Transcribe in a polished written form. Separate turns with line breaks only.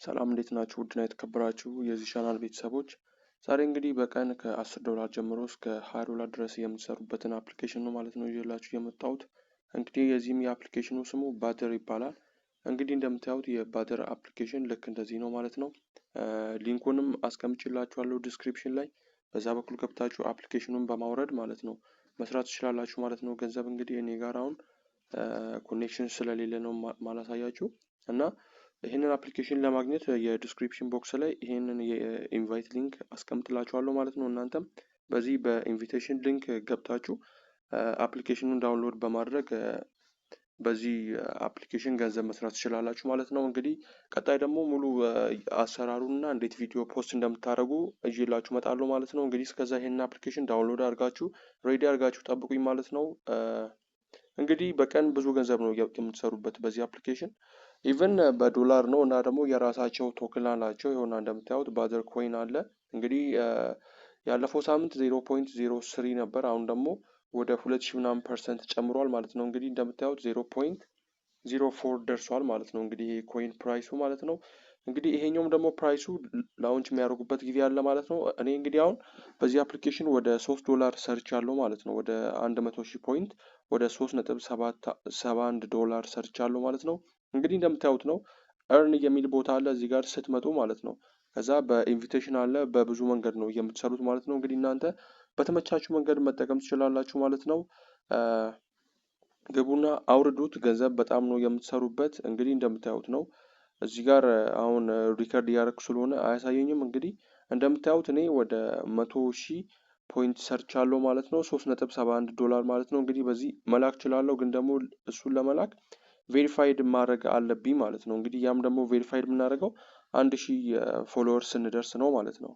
ሰላም እንዴት ናችሁ? ውድና የተከበራችሁ የዚህ ቻናል ቤተሰቦች፣ ዛሬ እንግዲህ በቀን ከ10 ዶላር ጀምሮ እስከ 20 ዶላር ድረስ የምትሰሩበትን አፕሊኬሽን ነው ማለት ነው ይዤላችሁ የመጣሁት። እንግዲህ የዚህም የአፕሊኬሽኑ ስሙ ባደር ይባላል። እንግዲህ እንደምታዩት የባደር አፕሊኬሽን ልክ እንደዚህ ነው ማለት ነው። ሊንኩንም አስቀምጬላችኋለሁ ዲስክሪፕሽን ላይ። በዛ በኩል ገብታችሁ አፕሊኬሽኑን በማውረድ ማለት ነው መስራት ትችላላችሁ ማለት ነው። ገንዘብ እንግዲህ እኔ ጋር አሁን ኮኔክሽን ስለሌለ ነው ማላሳያችሁ እና ይህንን አፕሊኬሽን ለማግኘት የዲስክሪፕሽን ቦክስ ላይ ይህንን የኢንቫይት ሊንክ አስቀምጥላችኋለሁ ማለት ነው። እናንተም በዚህ በኢንቪቴሽን ሊንክ ገብታችሁ አፕሊኬሽኑን ዳውንሎድ በማድረግ በዚህ አፕሊኬሽን ገንዘብ መስራት ትችላላችሁ ማለት ነው። እንግዲህ ቀጣይ ደግሞ ሙሉ አሰራሩና እንዴት ቪዲዮ ፖስት እንደምታደርጉ እላችሁ እመጣለሁ ማለት ነው። እንግዲህ እስከዛ ይሄንን አፕሊኬሽን ዳውንሎድ አድርጋችሁ ሬዲ አድርጋችሁ ጠብቁኝ ማለት ነው። እንግዲህ በቀን ብዙ ገንዘብ ነው የምትሰሩበት በዚህ አፕሊኬሽን። ኢቨን በዶላር ነው እና ደግሞ የራሳቸው ቶክን አላቸው። ይኸውና እንደምታዩት ባደር ኮይን አለ። እንግዲህ ያለፈው ሳምንት 0.03 ነበር። አሁን ደግሞ ወደ 2000 ምናምን ፐርሰንት ጨምሯል ማለት ነው። እንግዲህ እንደምታዩት 0.04 ደርሷል ማለት ነው። እንግዲህ ይሄ ኮይን ፕራይሱ ማለት ነው። እንግዲህ ይሄኛውም ደግሞ ፕራይሱ ላውንች የሚያደርጉበት ጊዜ አለ ማለት ነው። እኔ እንግዲህ አሁን በዚህ አፕሊኬሽን ወደ 3 ዶላር ሰርች ያለው ማለት ነው። ወደ 100,000 ፖይንት ወደ 3.71 ዶላር ሰርች ያለው ማለት ነው። እንግዲህ እንደምታዩት ነው እርን የሚል ቦታ አለ እዚህ ጋር ስትመጡ ማለት ነው። ከዛ በኢንቪቴሽን አለ፣ በብዙ መንገድ ነው የምትሰሩት ማለት ነው። እንግዲህ እናንተ በተመቻችሁ መንገድ መጠቀም ትችላላችሁ ማለት ነው። ግቡና አውርዱት። ገንዘብ በጣም ነው የምትሰሩበት። እንግዲህ እንደምታዩት ነው እዚህ ጋር አሁን ሪከርድ እያደረኩ ስለሆነ አያሳየኝም። እንግዲህ እንደምታዩት እኔ ወደ 100,000 ፖይንት ሰርች አለው ማለት ነው። 3.71 ዶላር ማለት ነው። እንግዲህ በዚህ መላክ እችላለሁ፣ ግን ደግሞ እሱን ለመላክ ቬሪፋይድ ማድረግ አለብኝ ማለት ነው። እንግዲህ ያም ደግሞ ቬሪፋይድ የምናደርገው 1000 ፎሎወርስ ስንደርስ ነው ማለት ነው።